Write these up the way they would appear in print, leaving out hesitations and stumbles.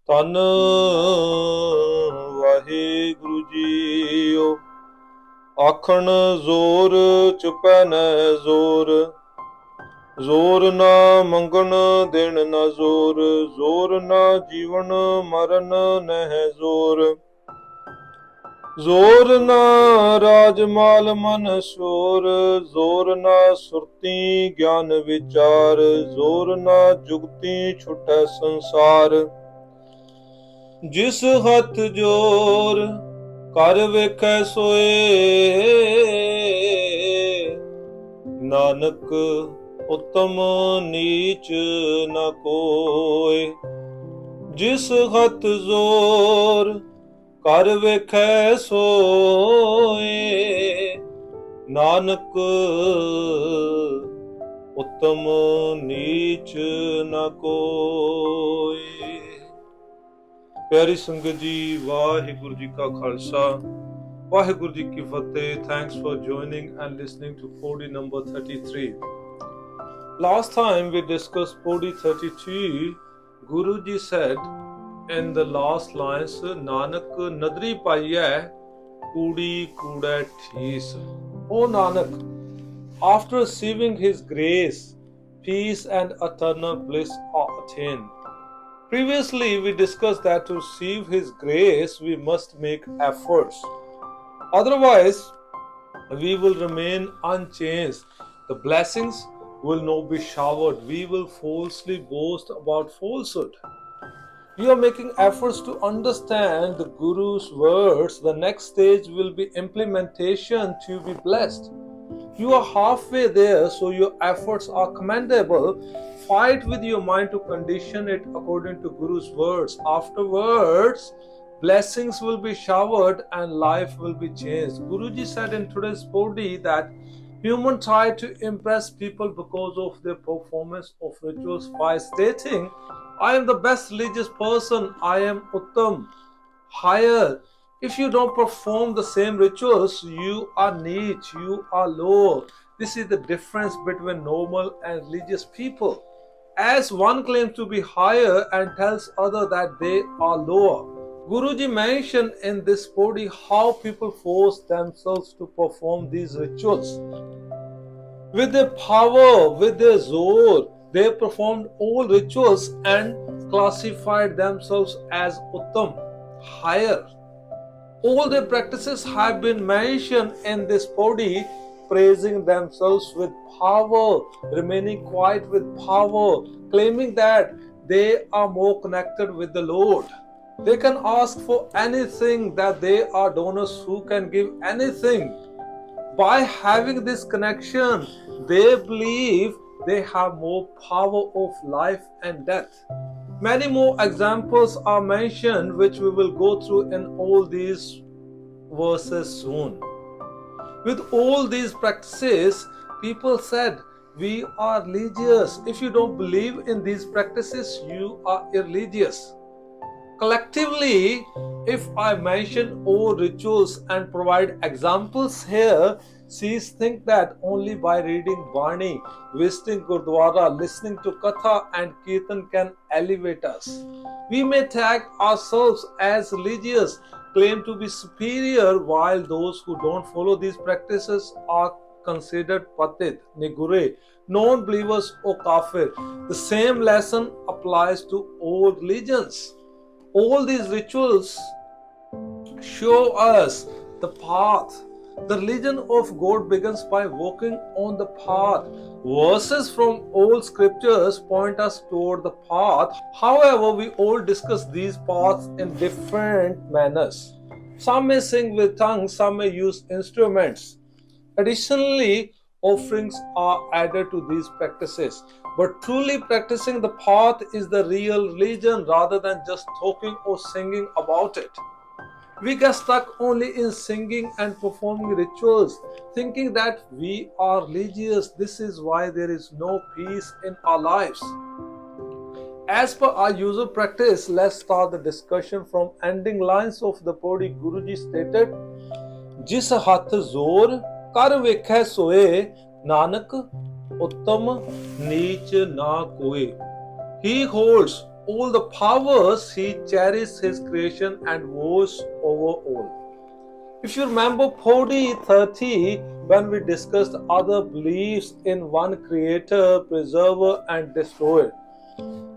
ਧੰਨ ਵਾਹਿਗੁਰੂ ਜੀਓ। ਆਖਣ ਜ਼ੋਰ ਚੁਪੈ ਨ ਜ਼ੋਰ, ਜ਼ੋਰ ਨਾ ਮੰਗਣ ਦੇਣ ਨ ਜ਼ੋਰ, ਜ਼ੋਰ ਨਾ ਜੀਵਨ ਮਰਨ ਨਹਿ ਜ਼ੋਰ, ਜ਼ੋਰ ਨਾ ਰਾਜ ਮਾਲ ਮਨ ਸ਼ੋਰ, ਜ਼ੋਰ ਨਾ ਸੁਰਤੀ ਗਿਆਨ ਵਿਚਾਰ, ਜ਼ੋਰ ਨਾ ਜੁਗਤੀ ਛੁਟੈ ਸੰਸਾਰ। ਜਿਸ ਹੱਥ ਜੋਰ ਕਰ ਵੇਖੈ ਸੋਏ, ਨਾਨਕ ਉਤਮ ਨੀਚ ਨ ਕੋਇ। ਜਿਸ ਹੱਥ ਜ਼ੋਰ ਕਰ ਵੇਖੈ ਸੋਏ, ਨਾਨਕ ਉਤਮ ਨੀਚ ਨ ਕੋਇ। ਪਿਆਰੀ ਸੰਗਤ ਜੀ, ਵਾਹਿਗੁਰੂ ਜੀ ਕਾ ਖਾਲਸਾ, ਵਾਹਿਗੁਰੂ ਜੀ ਕੀ ਫਤਿਹ। Thanks for joining and listening to Pauri number 33. Last time we discussed Pauri 32. Guruji said in the last lines, Nanak nadri paiyai kudi kuda thees. O Nanak, after receiving his grace, peace and eternal bliss are attained. Previously, we discussed that to receive His grace, we must make efforts. Otherwise, we will remain unchanged. The blessings will not be showered. We will falsely boast about falsehood. We are making efforts to understand the Guru's words. The next stage will be implementation to be blessed. You are halfway there, so your efforts are commendable. Fight with your mind to condition it according to Guru's words. Afterwards, blessings will be showered and life will be changed. Guruji said in today's Pauri that humans try to impress people because of their performance of rituals by stating, I am the best religious person, I am Uttam, higher. If you don't perform the same rituals, you are neech, you are low. This is the difference between normal and religious people. As one claims to be higher and tells others that they are lower. Guruji mentioned in this Pauri how people force themselves to perform these rituals. With their power, with their zor, they performed all rituals and classified themselves as Uttam, higher. All their practices have been mentioned in this Pauri, praising themselves with power, remaining quiet with power, claiming that they are more connected with the Lord. They can ask for anything, that they are donors who can give anything. By having this connection, they believe they have more power of life and death. Many more examples are mentioned, which we will go through in all these verses soon. With all these practices, people said, we are religious. If you don't believe in these practices, you are irreligious. Collectively, if I mention all rituals and provide examples here, Sikhs think that only by reading Bani, visiting Gurdwara, listening to Katha and Kirtan can elevate us. We may tag ourselves as religious, claim to be superior, while those who don't follow these practices are considered patit, nigure, non-believers or kafir. The same lesson applies to all religions. All these rituals show us the path. The religion of God begins by walking on the path. Verses from all scriptures point us toward the path. However, we all discuss these paths in different manners. Some may sing with tongues, some may use instruments. Additionally, offerings are added to these practices. But truly practicing the path is the real religion, rather than just talking or singing about it. We get stuck only in singing and performing rituals, thinking that we are religious. This is why there is no peace in our lives. As per our usual practice, let's start the discussion from ending lines of the Pauri. Guruji stated, Jis hath zor kar vekhai soe, Nanak uttam neech na koe. He holds all the powers, he cherished his creation and was over all. If you remember Pauri 30, when we discussed other beliefs in one creator, preserver, and destroyer,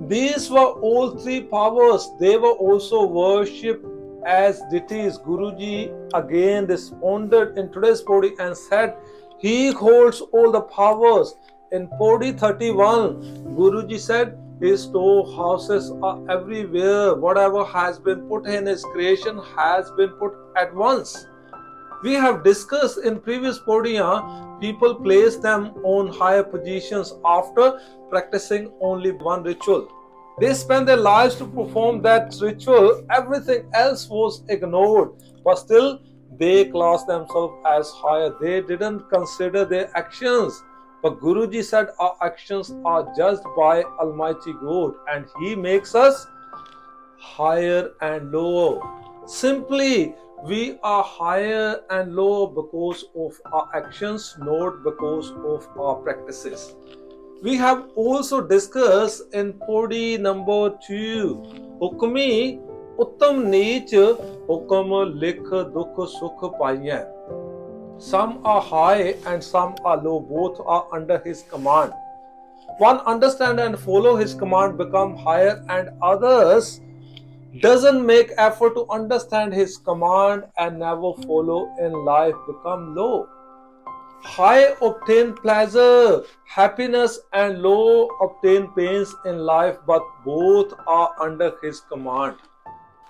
these were all three powers. They were also worshipped as deities. Guruji again responded in today's Pauri and said, he holds all the powers. In Pauri 31, Guruji said, his storehouses are everywhere. Whatever has been put in his creation has been put at once. We have discussed in previous Podiya, people place them on higher positions after practicing only one ritual. They spend their lives to perform that ritual, everything else was ignored, but still they class themselves as higher. They didn't consider their actions. But Guruji said our actions are judged by Almighty God and He makes us higher and lower. Simply, we are higher and lower because of our actions, not because of our practices. We have also discussed in Podi number 2, Hukmi Uttam Neech Hukam Likh Dukh Sukh Paiyan. Some are high and some are low, both are under his command. One understand and follow his command become higher, and others doesn't make effort to understand his command and never follow in life become low. High obtain pleasure, happiness, and low obtain pains in life, but both are under his command.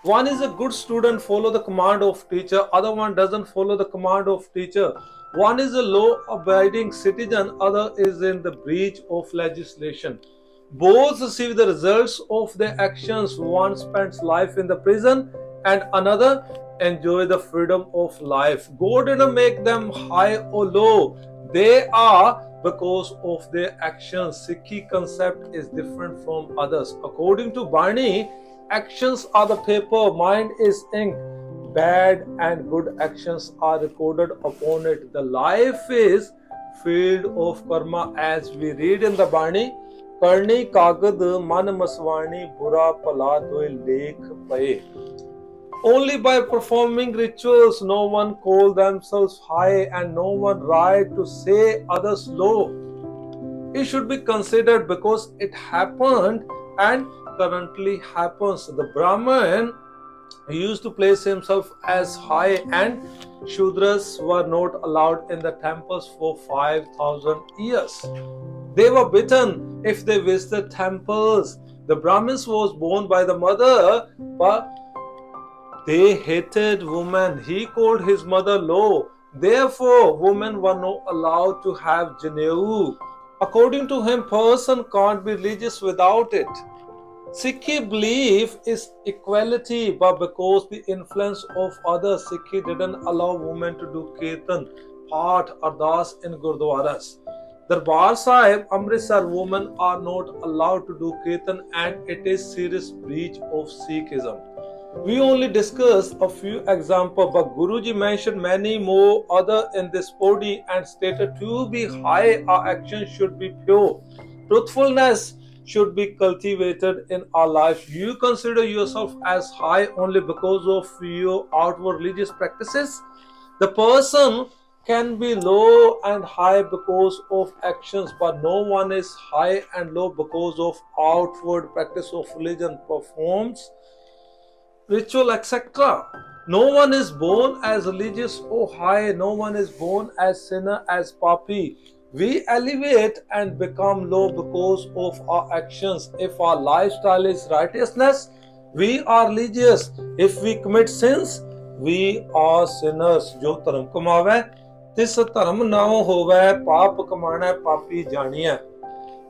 One is a good student, follow the command of teacher, other one doesn't follow the command of teacher. One is a law-abiding citizen, other is in the breach of legislation. Both receive the results of their actions. One spends life in the prison and another enjoy the freedom of life. God didn't make them high or low. They are because of their actions. Sikhi concept is different from others. According to Barney, actions are the paper, mind is ink. Bad and good actions are recorded upon it. The life is field of karma, as we read in the Barney. Karni kagad man maswani bura pala doy lekh paye. Only by performing rituals, no one call themselves high and no one right to say others low. It should be considered because it happened and currently happens. The Brahman used to place himself as high and Shudras were not allowed in the temples for 5,000 years. They were bitten if they visited temples. The Brahmins was born by the mother, but they hated women. He called his mother low. Therefore, women were not allowed to have Janeu. According to him, person can't be religious without it. Sikhi belief is equality, but because the influence of others, Sikhi didn't allow women to do Kirtan, Path, Ardas in Gurdwaras. Darbar Sahib, Amritsar, women are not allowed to do Kirtan and it is serious breach of Sikhism. We only discussed a few examples, but Guruji mentioned many more other in this Podi and stated to be high, our actions should be pure. Truthfulness should be cultivated in our life. You consider yourself as high only because of your outward religious practices. The person can be low and high because of actions, but no one is high and low because of outward practice of religion, performs ritual, etc. No one is born as religious or high. No one is born as sinner, as papi. We elevate and become low because of our actions. If our lifestyle is righteousness, we are religious. If we commit sins, we are sinners. जो धर्म कमावे तिस धर्म ना होवे, पाप कमाना पापी जानिए.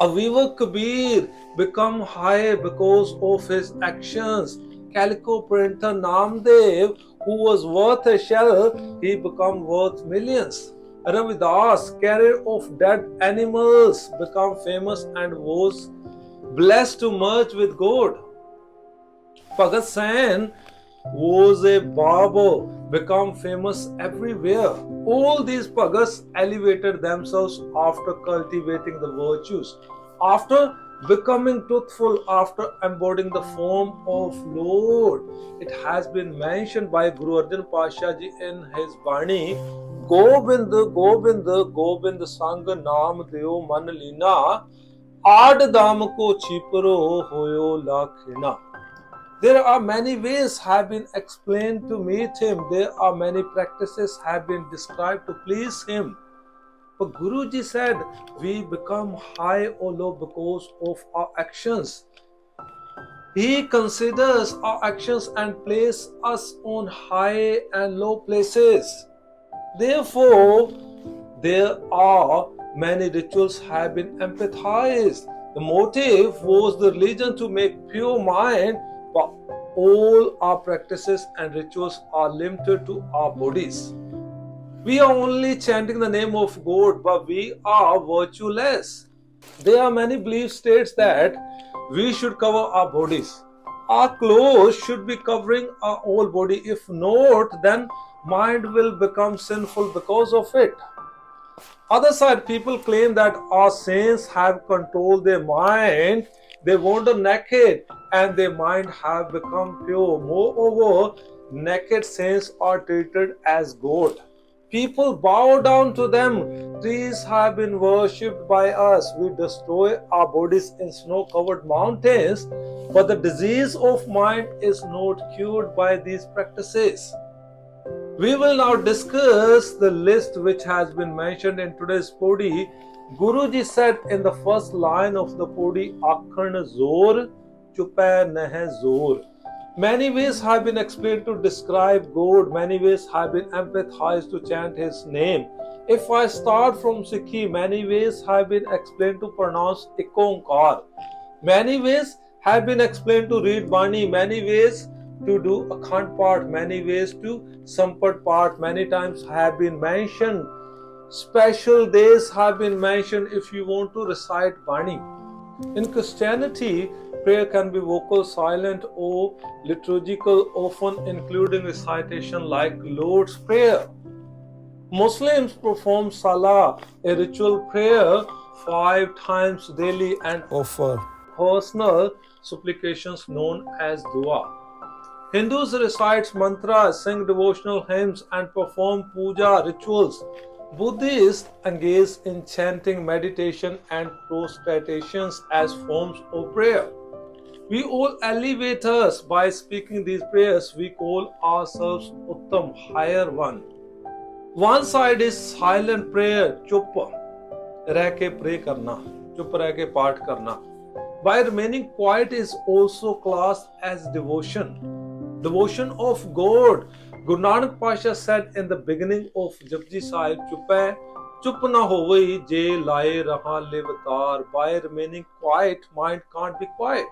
Aviva Kabir become high because of his actions. Calico printer Namdev, who was worth a shell, he become worth millions. Ravidas, carrier of dead animals, become famous and was blessed to merge with God. Bhagat Sen was a barber, become famous everywhere. All these Bhagats elevated themselves after cultivating the virtues. After becoming truthful after embodying the form of Lord. It has been mentioned by Guru Arjan Pasha Ji in his Bani, Gobind, Gobind, Gobind Sang Naam Deo Man Lina, Aad Dam Ko Chipro Hoyo Lakhina. There are many ways have been explained to meet him. There are many practices have been described to please him. But Guruji said, we become high or low because of our actions. He considers our actions and places us on high and low places. Therefore, there are many rituals have been empathized. The motive was the religion to make pure mind, but all our practices and rituals are limited to our bodies. We are only chanting the name of God, but we are virtueless. There are many belief states that we should cover our bodies. Our clothes should be covering our whole body. If not, then mind will become sinful because of it. Other side, people claim that our saints have controlled their mind. They wander naked and their mind have become pure. Moreover, naked saints are treated as God. People bow down to them. Trees have been worshipped by us. We destroy our bodies in snow-covered mountains, but the disease of mind is not cured by these practices. We will now discuss the list which has been mentioned in today's Podi. Guruji said in the first line of the Podi, Akhan Zor, Chupay Nahe Zor. Many ways have been explained to describe God. Many ways have been empathized to chant His name. If I start from Sikhi, many ways have been explained to pronounce Ikonkar. Many ways have been explained to read Bani. Many ways to do Akhand part. Many ways to Sampat part. Many times have been mentioned. Special days have been mentioned if you want to recite Bani. In Christianity, prayer can be vocal, silent, or liturgical, often including recitation like Lord's Prayer. Muslims perform Salah, a ritual prayer, 5 times daily and offer personal supplications known as Dua. Hindus recite mantras, sing devotional hymns, and perform puja rituals. Buddhists engage in chanting, meditation, and prostrations as forms of prayer. We all elevate us by speaking these prayers. We call ourselves Uttam, higher one. One side is silent prayer, chup reh ke pray karna, chup reh ke paठ karna. By remaining quiet is also classed as devotion. Devotion of God. Guru Nanak Pasha said in the beginning of Japji Sahib, chup na hovai je laye raha levatar. By remaining quiet, mind can't be quiet.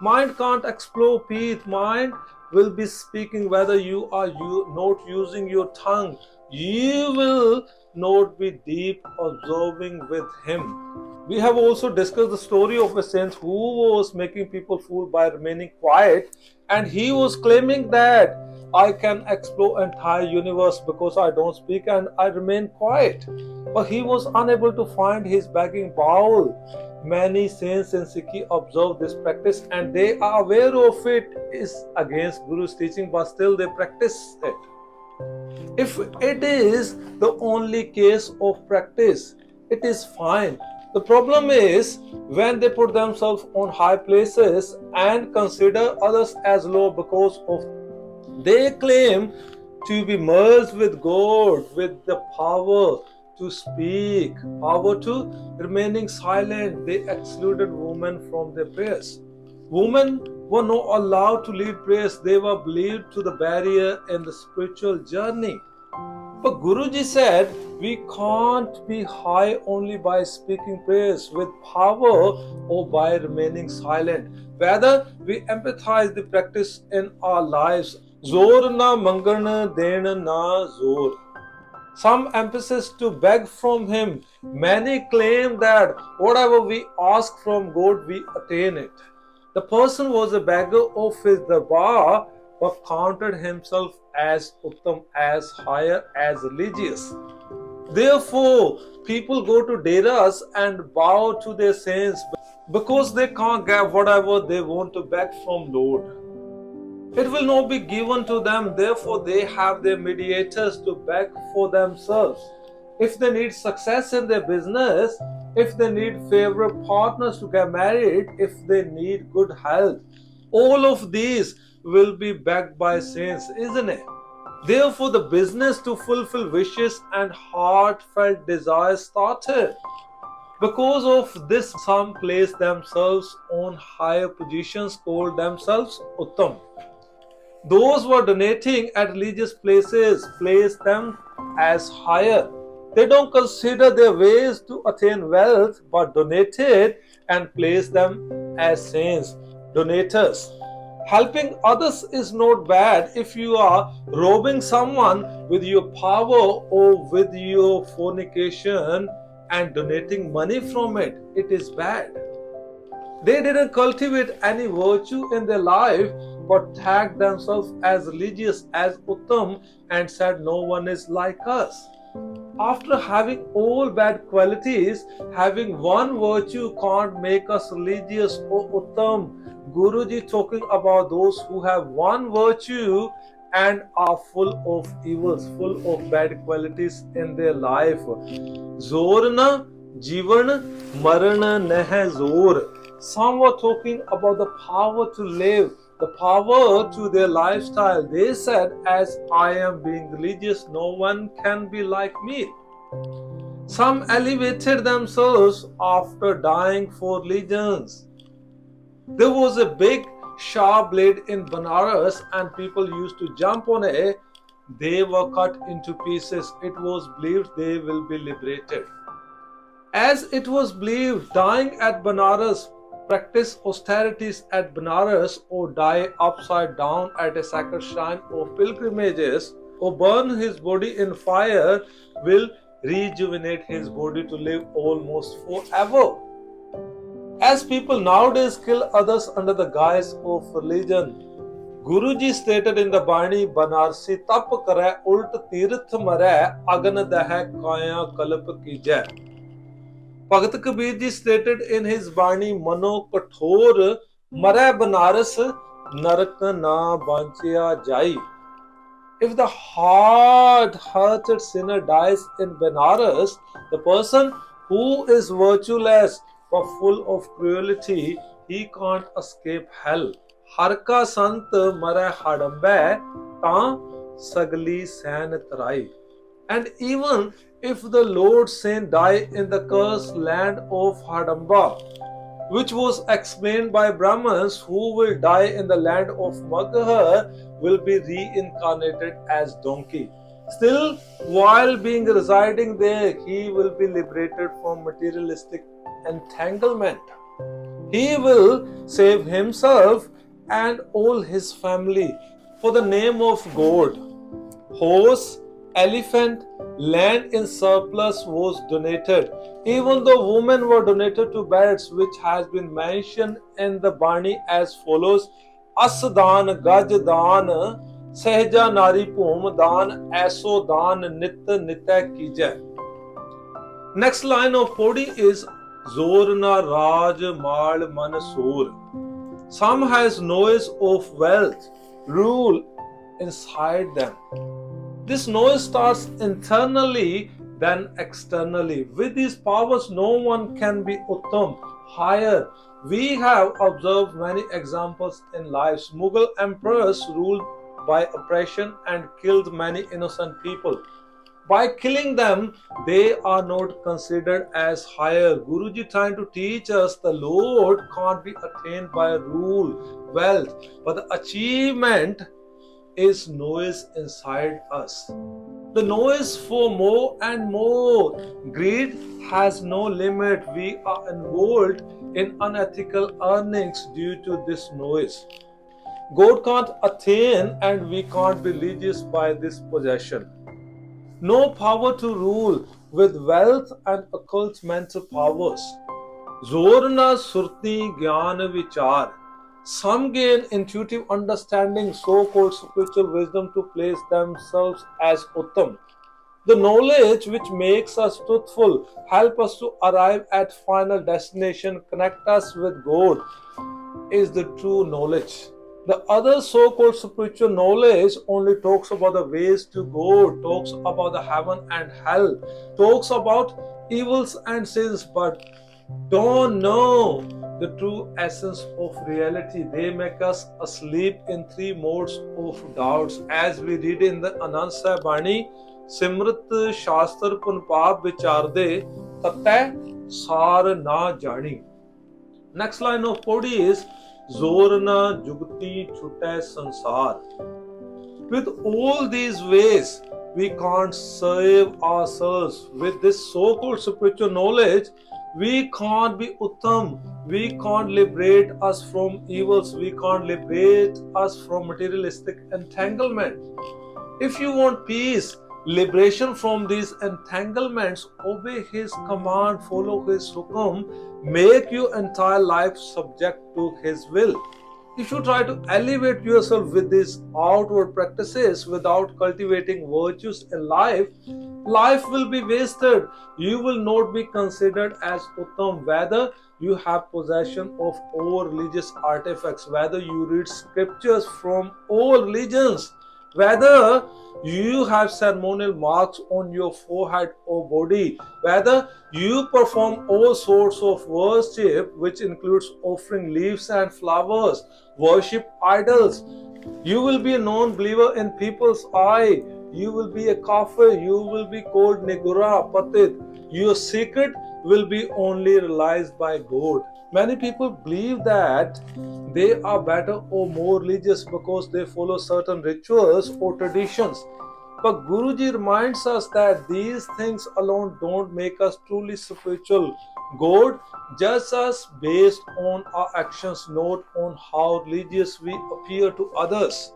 Mind can't explore peace. Mind will be speaking whether you are not using your tongue. You will not be deep observing with him. We have also discussed the story of a saint who was making people fool by remaining quiet, and he was claiming that I can explore entire universe because I don't speak and I remain quiet. But he was unable to find his begging bowl. Many saints in Sikhi observe this practice and they are aware of it is against Guru's teaching, but still they practice it. If it is the only case of practice, it is fine. The problem is when they put themselves on high places and consider others as low because of they claim to be merged with God, with the power to speak, power to remaining silent. They excluded women from their prayers. Women were not allowed to lead prayers. They were believed to the barrier in the spiritual journey. But Guruji said, we can't be high only by speaking prayers with power or by remaining silent. Whether we empathize the practice in our lives, zor na mangan den na zor. Some emphasis to beg from him. Many claim that whatever we ask from God, we attain it. The person was a beggar of his darbar, but counted himself as Uttam, as higher, as religious. Therefore, people go to deras and bow to their saints. because they can't get whatever they want to beg from Lord. It will not be given to them, therefore they have their mediators to beg for themselves. If they need success in their business, if they need favorite partners to get married, if they need good health, all of these will be backed by saints, isn't it? Therefore, the business to fulfill wishes and heartfelt desires started. Because of this, some place themselves on higher positions, called themselves Uttam. Those who are donating at religious places place them as higher. They don't consider their ways to attain wealth, but donate it and place them as saints, donators. Helping others is not bad if you are robbing someone with your power or with your fornication and donating money from it. It is bad. They didn't cultivate any virtue in their life but tagged themselves as religious, as Uttam, and said no one is like us. After having all bad qualities, having one virtue can't make us religious or Uttam. Guruji talking about those who have one virtue and are full of evils, full of bad qualities in their life. Zor na jivan marana neh zor. Some were talking about the power to live, the power to their lifestyle. They said, as I am being religious, no one can be like me. Some elevated themselves after dying for religions. There was a big sharp blade in Banaras and people used to jump on it. They were cut into pieces. It was believed they will be liberated. As it was believed, dying at Banaras, practice austerities at Banaras, or die upside down at a sacred shrine of pilgrimages, or burn his body in fire will rejuvenate his body to live almost forever. As people nowadays kill others under the guise of religion, Guruji stated in the Bani, Banarsi tap kare ult tirth mare agan dahe kaya kalp kijai. Bhagat Kabir ji stated in his Bani, Mano Kathor Mare Banaras Narak na Banchya Jai. If the hard-hearted sinner dies in Benares, the person who is virtueless but full of cruelty, he can't escape hell. Har ka sant mare hadambe ta sagli sen tarai. And even if the Lord Saint die in the cursed land of Hadamba, which was explained by Brahmins, who will die in the land of Magha will be reincarnated as donkey. Still, while being residing there, he will be liberated from materialistic entanglement. He will save himself and all his family for the name of God. Horse, elephant, land in surplus was donated. Even though women were donated to beds, which has been mentioned in the Bani as follows: Asdan, Gajdan, Sehja Nari Pum Dan, Aso Dan, Nit Nita Kijai. Next line of Pauri is Zor na Raj Mal Man Sur. Some has noise of wealth, rule inside them. This noise starts internally, then externally. With these powers, no one can be Uttam, higher. We have observed many examples in lives. Mughal emperors ruled by oppression and killed many innocent people. By killing them, they are not considered as higher. Guruji trying to teach us the Lord can't be attained by rule, wealth, but the achievement is noise inside us. The noise for more and more. Greed has no limit. We are involved in unethical earnings due to this noise. God can't attain and we can't be religious by this possession. No power to rule with wealth and occult mental powers. Zor na surti gyan vichar. Some gain intuitive understanding, so-called spiritual wisdom, to place themselves as Uttam. The knowledge which makes us truthful, help us to arrive at final destination, connect us with God, is the true knowledge. The other so-called spiritual knowledge only talks about the ways to God, talks about the heaven and hell, talks about evils and sins, but don't know the true essence of reality. They make us asleep in three modes of doubts, as we read in the Anand Sahib Bani, Simrat Shastra Punpap Vicharde Tateh Sar Na Jani. Next line of Pauri is Zor na Jugti Chute Sansar. With all these ways, we can't save ourselves. With this so-called spiritual knowledge, we can't be Uttam. We can't liberate us from evils. We can't liberate us from materialistic entanglement. If you want peace, liberation from these entanglements, obey His command, follow His hukum, make your entire life subject to His will. If you try to elevate yourself with these outward practices without cultivating virtues in life, life will be wasted. You will not be considered as Uttam, whether you have possession of all religious artifacts, whether you read scriptures from all religions, whether you have ceremonial marks on your forehead or body, whether you perform all sorts of worship, which includes offering leaves and flowers, worship idols. You will be a non-believer in people's eye. You will be a kafir. You will be called Nigura, Patit. Your secret will be only realized by God. Many people believe that they are better or more religious because they follow certain rituals or traditions. But Guruji reminds us that these things alone don't make us truly spiritual. God judges us based on our actions, not on how religious we appear to others.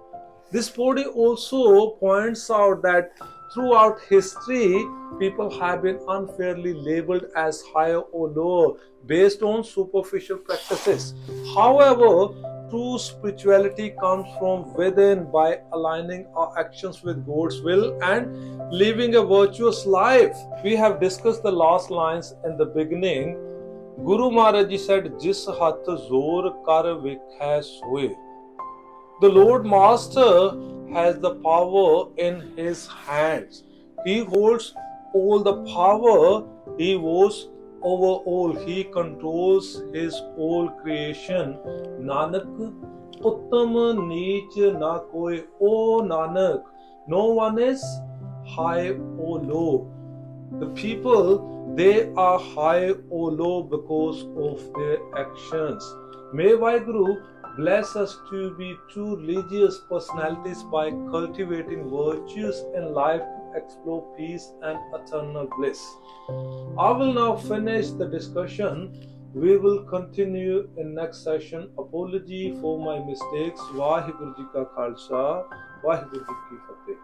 This body also points out that throughout history, people have been unfairly labeled as higher or lower based on superficial practices. However, true spirituality comes from within by aligning our actions with God's will and living a virtuous life. We have discussed the last lines in the beginning. Guru Maharaj Ji said, Jis hath zor kar vikhai soe. The Lord Master has the power in His hands. He holds all the power. He was over all. He controls His whole creation. Nanak, Uttam Neech na koi. O Nanak, no one is high or low. The people, they are high or low because of their actions. May Vaheguru bless us to be true religious personalities by cultivating virtues in life to explore peace and eternal bliss. I will now finish the discussion. We will continue in next session. Apology for my mistakes. Vaheguru Ji Ka Khalsa, Vaheguru Ji Ki Fateh.